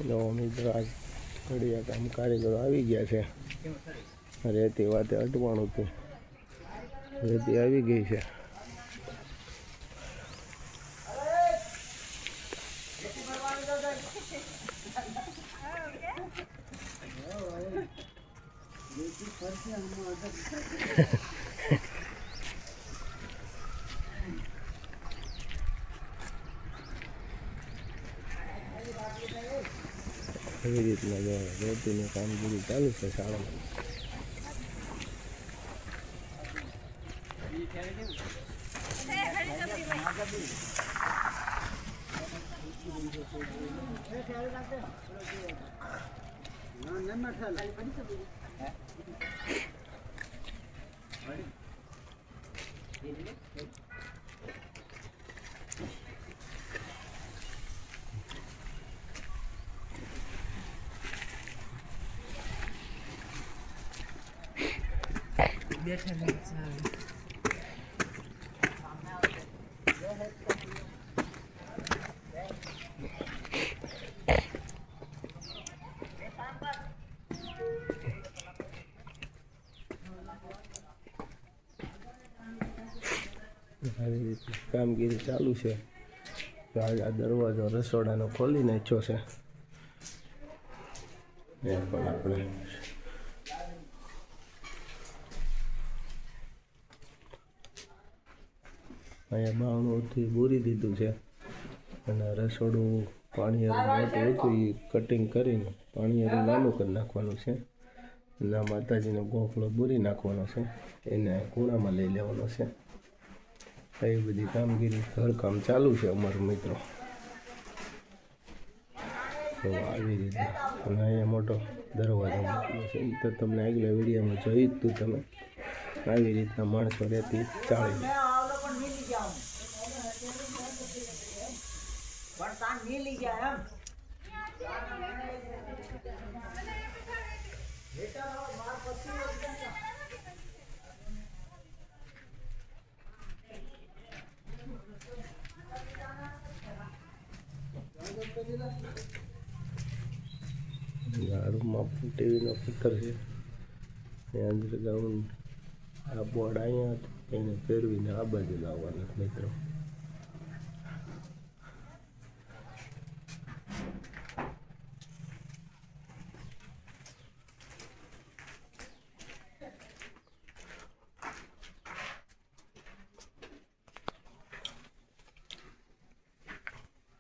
લો મિત્રો આજ ઘડિયા કામ કારીગરો આવી ગયા છે. રેતી વાતે અટવાણું હતું, રેતી આવી ગઈ છે. એવી રીતના રેતીની કામગીરી ચાલુ છે શાળામાં. આવી રીતે કામગીરી ચાલુ છે. આ દરવાજો રસોડાનો ખોલી નાખ્યો છે. એ પણ આપણે અહીંયા બાવણુંથી બોરી દીધું છે અને રસોડું પાણી મોટું હતું એ કટિંગ કરીને પાણી નાનું કરી નાખવાનું છે. અને માતાજીનો ગોખલો બોરી નાખવાનો છે, એને ખૂણામાં લઈ લેવાનો છે. એ બધી કામગીરી ઘરકામ ચાલુ છે અમારું મિત્રો. તો આવી રીતે અને અહીંયા મોટો દરવાજો મૂકેલો છે. તો તમને આગલા વિડીયોમાં જોઈ જ તું તમે આવી રીતના માણસો રહેતી ચાળી. આ રૂમમાં પણ ટીવીનો પથ્થર છે. અંદર ગાઉન આ બોર્ડ અહીંયા એને ફેરવીને આ બાજુ લાવવાના મિત્રો.